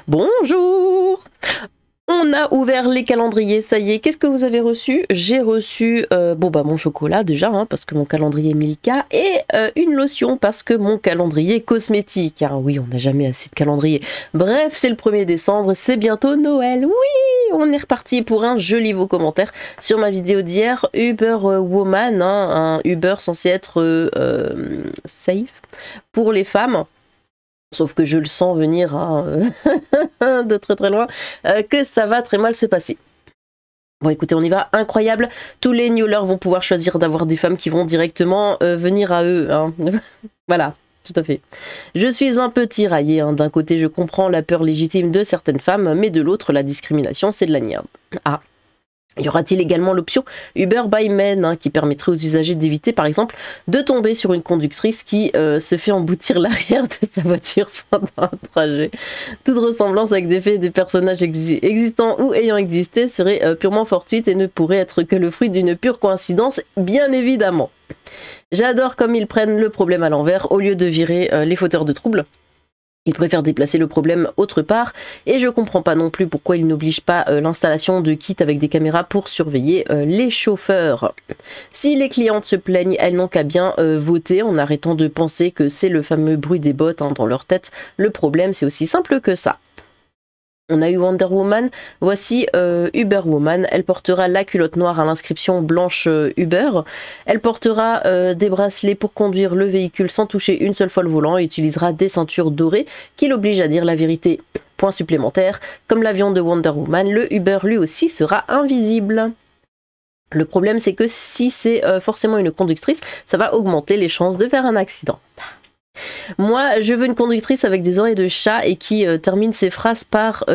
Bonjour! On a ouvert les calendriers, ça y est. Qu'est-ce que vous avez reçu? J'ai reçu mon chocolat déjà, hein, parce que mon calendrier est Milka, et une lotion parce que mon calendrier est cosmétique. Car oui, on n'a jamais assez de calendrier. Bref, c'est le 1er décembre, c'est bientôt Noël. Oui, on est reparti pour un joli vos commentaires sur ma vidéo d'hier, Uber Woman, hein, un Uber censé être safe pour les femmes. Sauf que je le sens venir de très très loin, que ça va très mal se passer. Bon écoutez, on y va, incroyable. Tous les newlers vont pouvoir choisir d'avoir des femmes qui vont directement venir à eux. Hein. Voilà, tout à fait. Je suis un peu tiraillée. Hein. D'un côté, je comprends la peur légitime de certaines femmes, mais de l'autre, la discrimination, c'est de la merde. Ah. Y aura-t-il également l'option Uber by Men, hein, qui permettrait aux usagers d'éviter par exemple de tomber sur une conductrice qui se fait emboutir l'arrière de sa voiture pendant un trajet. Toute ressemblance avec des faits et des personnages existants ou ayant existé serait purement fortuite et ne pourrait être que le fruit d'une pure coïncidence, bien évidemment. J'adore comme ils prennent le problème à l'envers au lieu de virer les fauteurs de troubles. Ils préfèrent déplacer le problème autre part, et je comprends pas non plus pourquoi ils n'obligent pas l'installation de kits avec des caméras pour surveiller les chauffeurs. Si les clientes se plaignent, elles n'ont qu'à bien voter en arrêtant de penser que c'est le fameux bruit des bottes dans leur tête. Le problème, c'est aussi simple que ça. On a eu Wonder Woman, voici Uber Woman. Elle portera la culotte noire à l'inscription blanche Uber. Elle portera des bracelets pour conduire le véhicule sans toucher une seule fois le volant et utilisera des ceintures dorées qui l'obligent à dire la vérité. Point supplémentaire, comme l'avion de Wonder Woman, le Uber lui aussi sera invisible. Le problème c'est que si c'est forcément une conductrice, ça va augmenter les chances de faire un accident. Moi, je veux une conductrice avec des oreilles de chat et qui termine ses phrases par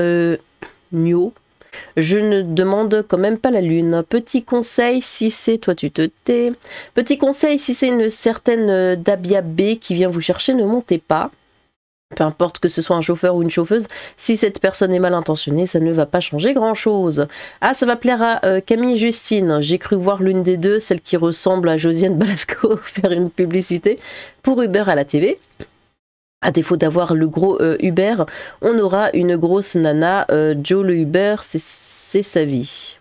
Nio. Je ne demande quand même pas la lune. Petit conseil, si c'est... Toi, tu te tais. Petit conseil, si c'est une certaine Dabia B qui vient vous chercher, ne montez pas. Peu importe que ce soit un chauffeur ou une chauffeuse, si cette personne est mal intentionnée, ça ne va pas changer grand-chose. Ah, ça va plaire à Camille et Justine. J'ai cru voir l'une des deux, celle qui ressemble à Josiane Balasco, faire une publicité pour Uber à la TV. À défaut d'avoir le gros Uber, on aura une grosse nana. Joe le Uber, c'est sa vie.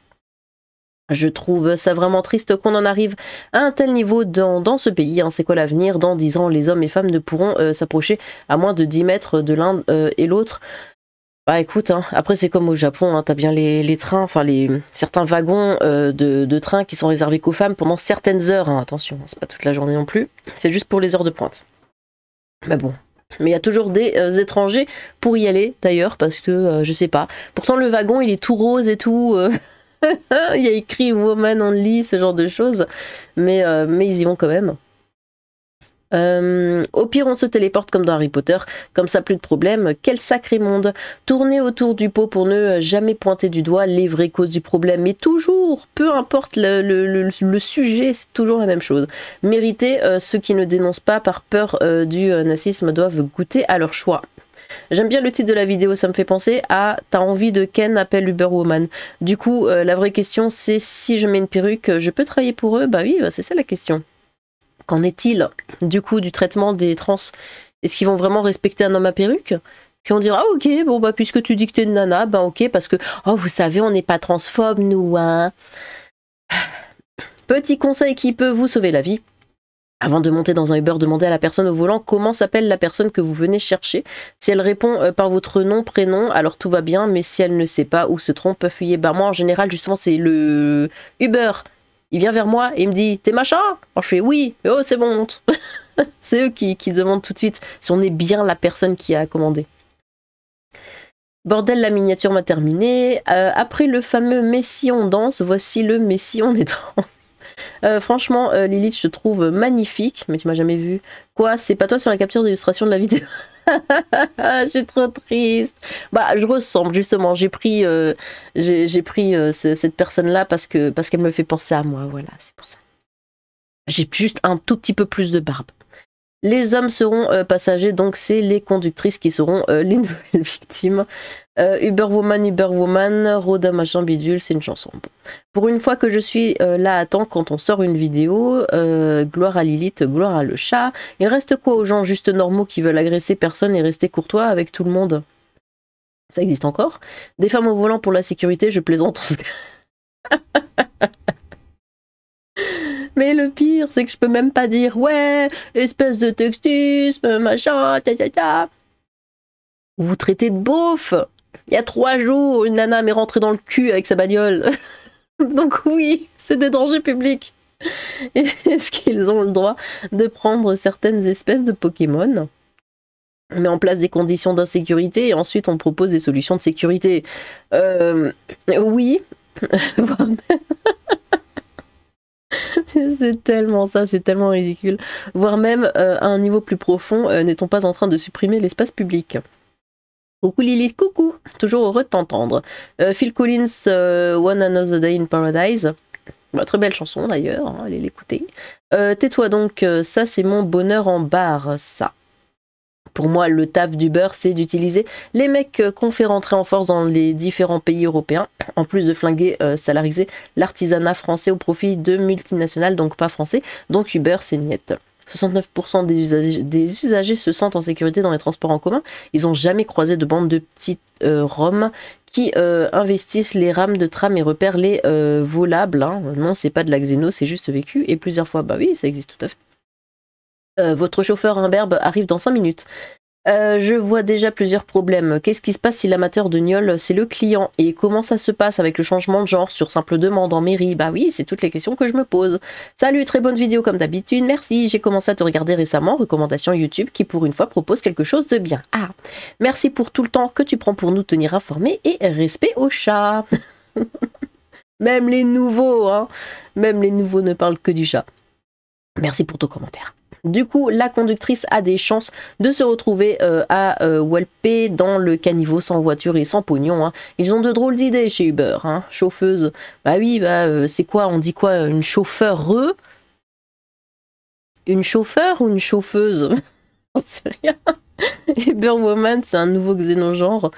Je trouve ça vraiment triste qu'on en arrive à un tel niveau dans ce pays. Hein. C'est quoi l'avenir? Dans 10 ans, les hommes et femmes ne pourront s'approcher à moins de 10 mètres de l'un et l'autre. Bah écoute, hein, après c'est comme au Japon, hein, t'as bien les trains, enfin certains wagons de train qui sont réservés qu'aux femmes pendant certaines heures. Hein. Attention, c'est pas toute la journée non plus, c'est juste pour les heures de pointe. Bah bon. Mais il y a toujours des étrangers pour y aller d'ailleurs, parce que je sais pas. Pourtant le wagon il est tout rose et tout... Il y a écrit Woman Only, ce genre de choses, mais ils y vont quand même. Au pire, on se téléporte comme dans Harry Potter, comme ça plus de problème. Quel sacré monde! Tourner autour du pot pour ne jamais pointer du doigt les vraies causes du problème, mais toujours, peu importe le sujet, c'est toujours la même chose. Mériter, ceux qui ne dénoncent pas par peur du nazisme doivent goûter à leur choix. J'aime bien le titre de la vidéo, ça me fait penser à « T'as envie de Ken appelle Uber Woman ». Du coup, la vraie question c'est si je mets une perruque, je peux travailler pour eux? Bah oui, c'est ça la question. Qu'en est-il du coup du traitement des trans? Est-ce qu'ils vont vraiment respecter un homme à perruque? Si on dira ah, ok, bon bah puisque tu dis que t'es une nana, bah ok, parce que oh vous savez on n'est pas transphobe nous, hein. Petit conseil qui peut vous sauver la vie. Avant de monter dans un Uber, demandez à la personne au volant comment s'appelle la personne que vous venez chercher. Si elle répond par votre nom, prénom, alors tout va bien, mais si elle ne sait pas ou se trompe, fuyez. Bah moi en général justement c'est le Uber. Il vient vers moi et il me dit « T'es machin ?» Alors je fais « Oui, oh c'est bon, monte !» C'est eux qui demandent tout de suite si on est bien la personne qui a commandé. Bordel, la miniature m'a terminé. Après le fameux Messi on danse, voici le Messi on est trans. Franchement, Lilith, je te trouve magnifique, mais tu m'as jamais vu. Quoi, c'est pas toi sur la capture d'illustration de la vidéo? Je suis trop triste. Bah, je ressemble justement. J'ai pris cette personne-là parce qu'elle me fait penser à moi. Voilà, c'est pour ça. J'ai juste un tout petit peu plus de barbe. Les hommes seront passagers, donc c'est les conductrices qui seront les nouvelles victimes. Uber Woman, Roda machin bidule, c'est une chanson. Bon. Pour une fois que je suis là à temps quand on sort une vidéo, gloire à Lilith, gloire à le chat. Il reste quoi aux gens juste normaux qui veulent agresser personne et rester courtois avec tout le monde? Ça existe encore. Des femmes au volant pour la sécurité, je plaisante en ce cas. Mais le pire, c'est que je peux même pas dire ouais, espèce de textisme, machin, ta. Vous traitez de beauf. Il y a 3 jours, une nana m'est rentrée dans le cul avec sa bagnole. Donc oui, c'est des dangers publics. Est-ce qu'ils ont le droit de prendre certaines espèces de Pokémon ? On met en place des conditions d'insécurité et ensuite on propose des solutions de sécurité. Oui. C'est tellement ça, c'est tellement ridicule. Voire même à un niveau plus profond, n'est-on pas en train de supprimer l'espace public ? Coucou Lilith, coucou, toujours heureux de t'entendre. Phil Collins, One Another Day in Paradise. Bah, très belle chanson d'ailleurs, hein, allez l'écouter. Tais-toi donc, ça c'est mon bonheur en barre, ça. Pour moi, le taf d'Uber, c'est d'utiliser les mecs qu'on fait rentrer en force dans les différents pays européens, en plus de flinguer, salariser l'artisanat français au profit de multinationales, donc pas français. Donc Uber, c'est niette. 69% des usagers se sentent en sécurité dans les transports en commun. Ils n'ont jamais croisé de bande de petits roms qui investissent les rames de tram et repèrent les volables. Hein. Non, c'est pas de la xéno, c'est juste vécu. Et plusieurs fois, bah oui, ça existe tout à fait. Votre chauffeur imberbe arrive dans 5 minutes. Je vois déjà plusieurs problèmes. Qu'est-ce qui se passe si l'amateur de gnôle, c'est le client? Et comment ça se passe avec le changement de genre sur simple demande en mairie? Bah oui, c'est toutes les questions que je me pose. Salut, très bonne vidéo comme d'habitude, merci. J'ai commencé à te regarder récemment, recommandation YouTube qui pour une fois propose quelque chose de bien. Ah, merci pour tout le temps que tu prends pour nous tenir informés et respect au chat. Même les nouveaux, hein. Même les nouveaux ne parlent que du chat. Merci pour ton commentaire. Du coup, la conductrice a des chances de se retrouver à Walpé dans le caniveau sans voiture et sans pognon. Hein. Ils ont de drôles d'idées chez Uber. Hein. Chauffeuse, bah oui, bah, c'est quoi? On dit quoi? Une chauffeur? Une chauffeur ou une chauffeuse? J'en sais rien. Uberwoman, c'est un nouveau xénogenre.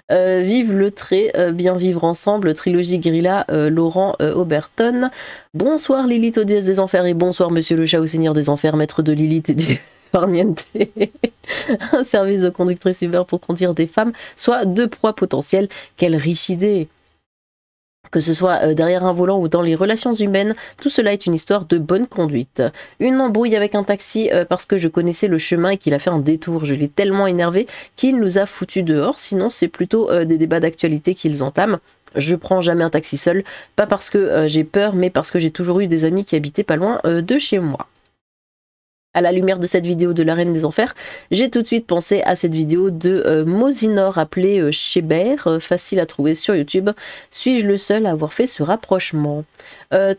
Vive le trait, bien vivre ensemble, trilogie Guerrilla, Laurent Oberton. Bonsoir Lilith, déesse des enfers, et bonsoir Monsieur le chat au seigneur des enfers, maître de Lilith et du Farniente. Un service de conductrice Uber pour conduire des femmes, soit de proies potentielles. Quelle riche idée! Que ce soit derrière un volant ou dans les relations humaines, tout cela est une histoire de bonne conduite. Une embrouille avec un taxi parce que je connaissais le chemin et qu'il a fait un détour. Je l'ai tellement énervé qu'il nous a foutus dehors. Sinon, c'est plutôt des débats d'actualité qu'ils entament. Je prends jamais un taxi seul, pas parce que j'ai peur, mais parce que j'ai toujours eu des amis qui habitaient pas loin de chez moi. À la lumière de cette vidéo de la Reine des Enfers, j'ai tout de suite pensé à cette vidéo de Mosinor appelée Sheber, facile à trouver sur YouTube. Suis-je le seul à avoir fait ce rapprochement?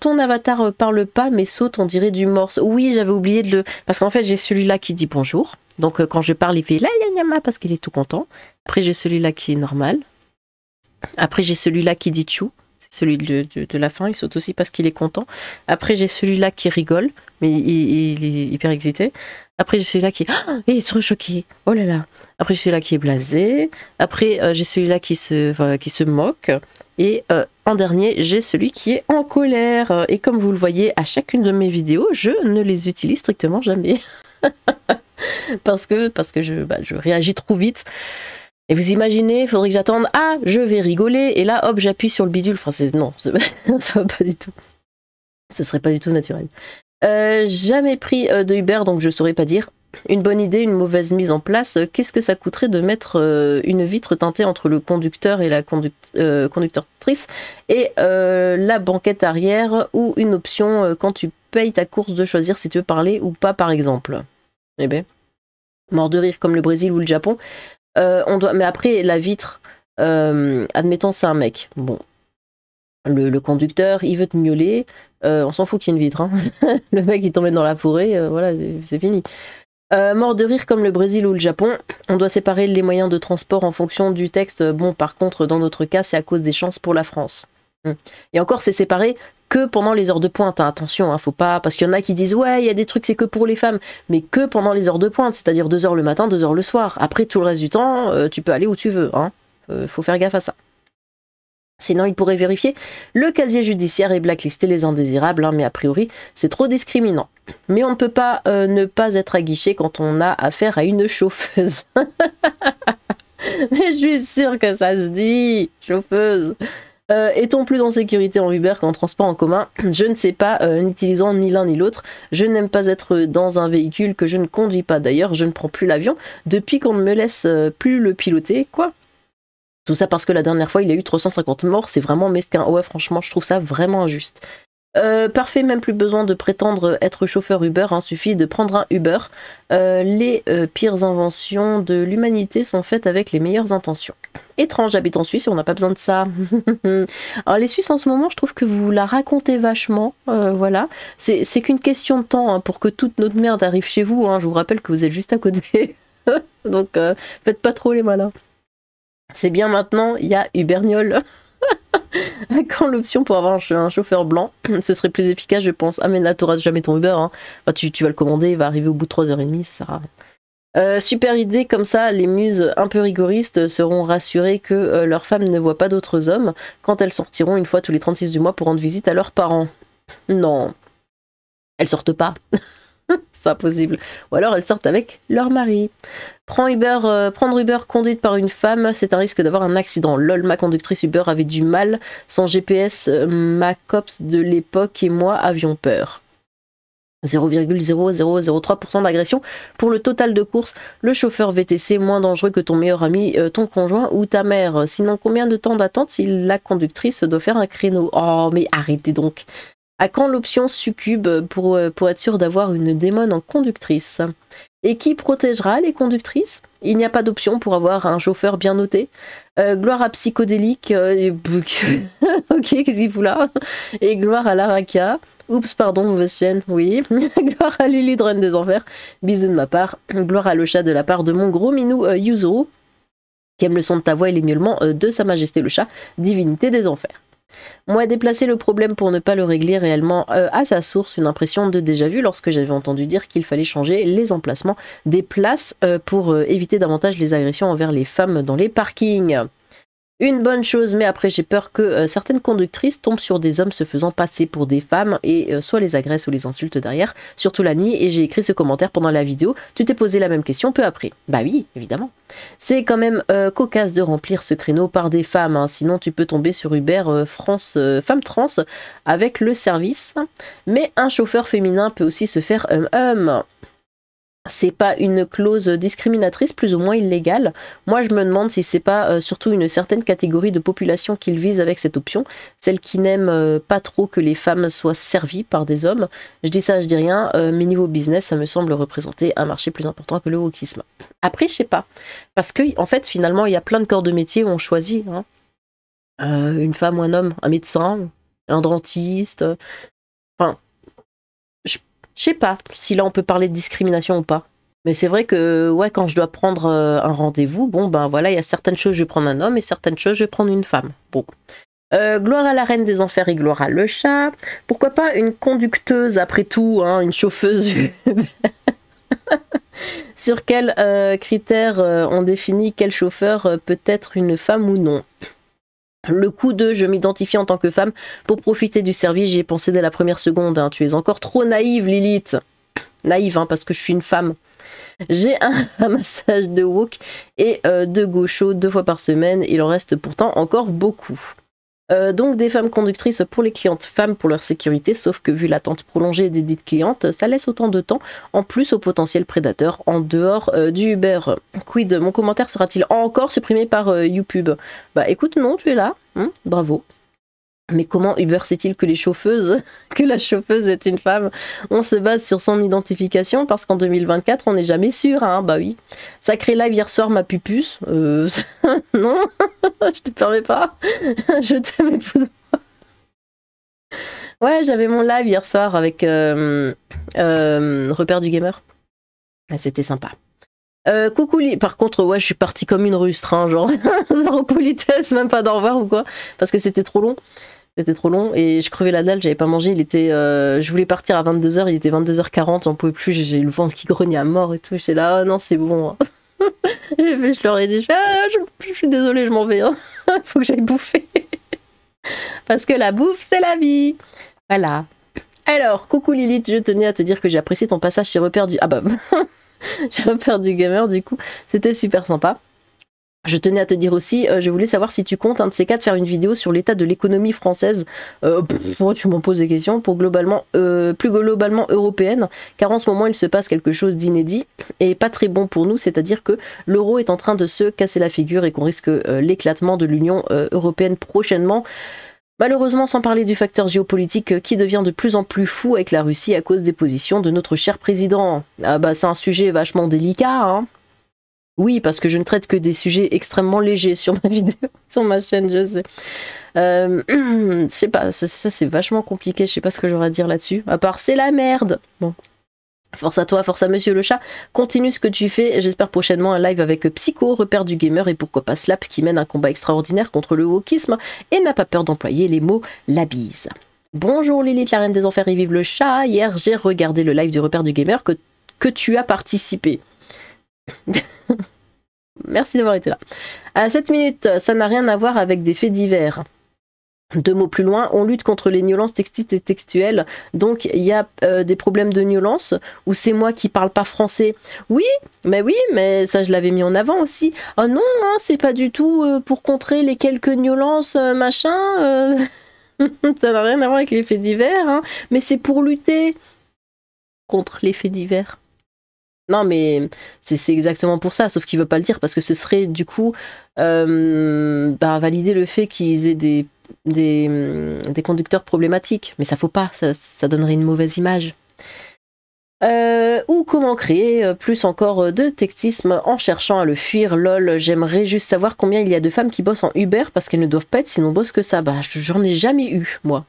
Ton avatar parle pas mais saute, on dirait du morse. Oui, j'avais oublié de le... Parce qu'en fait, j'ai celui-là qui dit bonjour. Donc quand je parle, il fait la yama parce qu'il est tout content. Après, j'ai celui-là qui est normal. Après, j'ai celui-là qui dit chou. Celui de la fin, il saute aussi parce qu'il est content. Après, j'ai celui-là qui rigole, mais il est hyper excité. Après, j'ai celui-là qui il est trop choqué. Oh là là. Après, j'ai celui-là qui est blasé. Après, j'ai celui-là qui se moque. Et en dernier, j'ai celui qui est en colère. Et comme vous le voyez, à chacune de mes vidéos, je ne les utilise strictement jamais. parce que je réagis trop vite. Et vous imaginez, il faudrait que j'attende, ah, je vais rigoler, et là, hop, j'appuie sur le bidule. Enfin, non, ça va pas du tout. Ce serait pas du tout naturel. Jamais pris de Uber, donc je saurais pas dire. Une bonne idée, une mauvaise mise en place. Qu'est-ce que ça coûterait de mettre une vitre teintée entre le conducteur et la conductrice et la banquette arrière, ou une option quand tu payes ta course de choisir si tu veux parler ou pas, par exemple. Eh ben, mort de rire comme le Brésil ou le Japon. Mais après, la vitre, admettons, c'est un mec. Bon, le conducteur, il veut te miauler. On s'en fout qu'il y ait une vitre. Hein. Le mec, il t'emmène dans la forêt, voilà, c'est fini. Mort de rire comme le Brésil ou le Japon. On doit séparer les moyens de transport en fonction du texte. Bon, par contre, dans notre cas, c'est à cause des chances pour la France. Et encore, c'est séparé que pendant les heures de pointe, hein. Attention, hein, faut pas, parce qu'il y en a qui disent ouais, il y a des trucs c'est que pour les femmes, mais que pendant les heures de pointe, c'est-à-dire 2h le matin, 2h le soir. Après tout le reste du temps, tu peux aller où tu veux, hein. Faut faire gaffe à ça. Sinon, il pourrait vérifier le casier judiciaire et blacklister les indésirables, hein, mais a priori, c'est trop discriminant. Mais on ne peut pas ne pas être aguiché quand on a affaire à une chauffeuse. Mais je suis sûre que ça se dit, chauffeuse. Est-on plus en sécurité en Uber qu'en transport en commun? Je ne sais pas, n'utilisant ni l'un ni l'autre. Je n'aime pas être dans un véhicule que je ne conduis pas. D'ailleurs, je ne prends plus l'avion depuis qu'on ne me laisse plus le piloter. Quoi? Tout ça parce que la dernière fois, il a eu 350 morts. C'est vraiment mesquin. Ouais, franchement, je trouve ça vraiment injuste. Parfait, même plus besoin de prétendre être chauffeur Uber, hein, suffit de prendre un Uber. Les pires inventions de l'humanité sont faites avec les meilleures intentions. Étrange, j'habite en Suisse et on n'a pas besoin de ça. Alors les Suisses en ce moment, je trouve que vous la racontez vachement, voilà. C'est qu'une question de temps hein, pour que toute notre merde arrive chez vous, hein. Je vous rappelle que vous êtes juste à côté. Donc faites pas trop les malins. C'est bien maintenant, il y a Uberniol. Quand l'option pour avoir un chauffeur blanc, ce serait plus efficace, je pense. Ah, mais là, t'auras jamais ton Uber. Hein. Enfin, tu vas le commander, il va arriver au bout de 3h30, ça sert à rien. Super idée, comme ça, les muses un peu rigoristes seront rassurées que leurs femmes ne voient pas d'autres hommes quand elles sortiront une fois tous les 36 du mois pour rendre visite à leurs parents. Non, elles sortent pas. C'est impossible. Ou alors elles sortent avec leur mari. Prendre Uber conduite par une femme, c'est un risque d'avoir un accident. Lol, ma conductrice Uber avait du mal. Sans GPS, ma cops de l'époque et moi avions peur. 0,0003% d'agression pour le total de course. Le chauffeur VTC moins dangereux que ton meilleur ami, ton conjoint ou ta mère. Sinon, combien de temps d'attente si la conductrice doit faire un créneau? Oh, mais arrêtez donc. À quand l'option succube pour être sûr d'avoir une démone en conductrice? Et qui protégera les conductrices? Il n'y a pas d'option pour avoir un chauffeur bien noté. Gloire à Psychodélique. Ok, qu'est-ce qu'il fout là? Et gloire à Laraka. Oups, pardon, mauvaise chaîne, oui. Gloire à Lily de Reine des Enfers. Bisous de ma part. Gloire à le chat de la part de mon gros minou Yuzuru, qui aime le son de ta voix et les miaulements de Sa Majesté le chat, divinité des enfers. Moi, déplacer le problème pour ne pas le régler réellement à sa source, une impression de déjà-vu lorsque j'avais entendu dire qu'il fallait changer les emplacements des places pour éviter davantage les agressions envers les femmes dans les parkings. Une bonne chose, mais après j'ai peur que certaines conductrices tombent sur des hommes se faisant passer pour des femmes et soit les agressent ou les insultent derrière, surtout la nuit, et j'ai écrit ce commentaire pendant la vidéo. Tu t'es posé la même question peu après. Bah oui, évidemment. C'est quand même cocasse de remplir ce créneau par des femmes, hein. Sinon tu peux tomber sur Uber France Femmes Trans avec le service, mais un chauffeur féminin peut aussi se faire C'est pas une clause discriminatrice plus ou moins illégale? Moi je me demande si c'est pas surtout une certaine catégorie de population qu'il vise avec cette option, celle qui n'aime pas trop que les femmes soient servies par des hommes. Je dis ça, je dis rien, mais niveau business ça me semble représenter un marché plus important que le wokisme. Après je sais pas, parce que en fait finalement il y a plein de corps de métier où on choisit, hein. Une femme ou un homme, un médecin, un dentiste, enfin... Je sais pas si là on peut parler de discrimination ou pas. Mais c'est vrai que ouais, quand je dois prendre un rendez-vous, bon ben voilà, il y a certaines choses je vais prendre un homme et certaines choses je vais prendre une femme. Bon. Gloire à la reine des enfers et gloire à le chat. Pourquoi pas une conducteuse après tout, hein, une chauffeuse. Sur quels critères on définit quel chauffeur peut être une femme ou non? Le coup de je m'identifie en tant que femme pour profiter du service, j'y ai pensé dès la première seconde, hein. Tu es encore trop naïve Lilith. Naïve hein, parce que je suis une femme. J'ai un massage de wok et de gaucho 2 fois par semaine, il en reste pourtant encore beaucoup. Donc des femmes conductrices pour les clientes femmes pour leur sécurité, sauf que vu l'attente prolongée des dites clientes, ça laisse autant de temps en plus aux potentiels prédateurs en dehors du Uber. Quid, mon commentaire sera-t-il encore supprimé par YouPub? Bah écoute, non, tu es là, bravo. Mais comment Uber sait-il que que la chauffeuse est une femme? On se base sur son identification parce qu'en 2024, on n'est jamais sûr, hein, bah oui. Sacré live hier soir, ma pupuce. Non, je te permets pas. Je t'aime, épouse-moi. Ouais, j'avais mon live hier soir avec Repère du Gamer. C'était sympa. Coucou, par contre, ouais, je suis partie comme une rustre, hein, genre, zéro politesse, même pas d'au revoir ou quoi, parce que c'était trop long. C'était trop long et je crevais la dalle, j'avais pas mangé, je voulais partir à 22h, il était 22h40, j'en pouvais plus, j'ai eu le ventre qui grognait à mort et tout, j'étais là, oh non c'est bon. Je leur ai dit, je suis désolée, je m'en vais, hein. Faut que j'aille bouffer. Parce que la bouffe c'est la vie. Voilà. Alors, coucou Lilith, je tenais à te dire que j'ai apprécié ton passage chez Repère du... Ah bah, j'ai Repère du Gamer du coup, c'était super sympa. Je tenais à te dire aussi, je voulais savoir si tu comptes un de ces quatre faire une vidéo sur l'état de l'économie française. Tu m'en poses des questions pour plus globalement européenne, car en ce moment il se passe quelque chose d'inédit et pas très bon pour nous, c'est-à-dire que l'euro est en train de se casser la figure et qu'on risque l'éclatement de l'Union européenne prochainement. Malheureusement, sans parler du facteur géopolitique qui devient de plus en plus fou avec la Russie à cause des positions de notre cher président. Ah bah c'est un sujet vachement délicat, hein. Oui, parce que je ne traite que des sujets extrêmement légers sur ma vidéo, sur ma chaîne, je sais. Je sais pas, ça c'est vachement compliqué, je sais pas ce que j'aurais à dire là-dessus, à part c'est la merde. Bon. Force à toi, force à Monsieur le Chat, continue ce que tu fais, j'espère prochainement un live avec Psycho, repère du gamer, et pourquoi pas Slap, qui mène un combat extraordinaire contre le wokisme, et n'a pas peur d'employer les mots la bise. Bonjour Lilith, la reine des enfers, et vive le chat. Hier j'ai regardé le live du repère du gamer que tu as participé. Merci d'avoir été là. À 7 minutes, ça n'a rien à voir avec des faits divers. 2 mots plus loin, on lutte contre les violences textistes et textuelles. Donc il y a des problèmes de violence ou c'est moi qui parle pas français. Oui, mais ça je l'avais mis en avant aussi. Oh non, hein, c'est pas du tout pour contrer les quelques violences machin. Ça n'a rien à voir avec les faits divers, hein, mais c'est pour lutter contre les faits divers. Non, mais c'est exactement pour ça, sauf qu'il veut pas le dire parce que ce serait du coup valider le fait qu'ils aient des conducteurs problématiques. Mais ça faut pas, ça donnerait une mauvaise image. Ou comment créer plus encore de textisme en cherchant à le fuir, lol. J'aimerais juste savoir combien il y a de femmes qui bossent en Uber parce qu'elles ne doivent pas être si nombreuses que ça. Bah, j'en ai jamais eu, moi.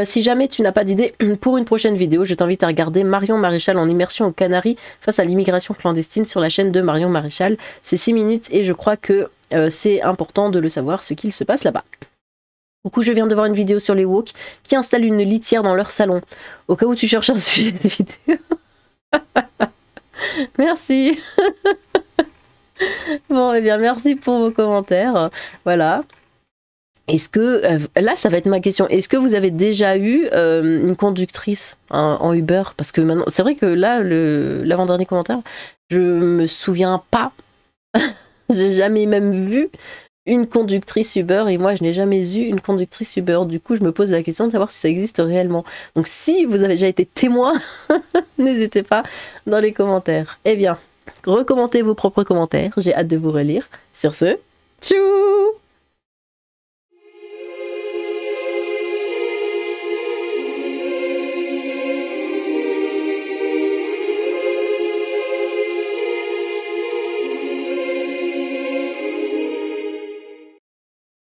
Si jamais tu n'as pas d'idée pour une prochaine vidéo, je t'invite à regarder Marion Maréchal en immersion aux Canaries face à l'immigration clandestine sur la chaîne de Marion Maréchal. C'est 6 minutes et je crois que c'est important de le savoir ce qu'il se passe là-bas. Coucou, je viens de voir une vidéo sur les woke qui installent une litière dans leur salon. Au cas où tu cherches un sujet de vidéo. Merci. Bon, eh bien, merci pour vos commentaires. Voilà. Est-ce que, là ça va être ma question, est-ce que vous avez déjà eu une conductrice en Uber? Parce que maintenant, c'est vrai que là, l'avant-dernier commentaire, je me souviens pas, j'ai jamais même vu une conductrice Uber et moi je n'ai jamais eu une conductrice Uber. Du coup je me pose la question de savoir si ça existe réellement. Donc si vous avez déjà été témoin, n'hésitez pas dans les commentaires. Eh bien, recommentez vos propres commentaires, j'ai hâte de vous relire. Sur ce, tchou!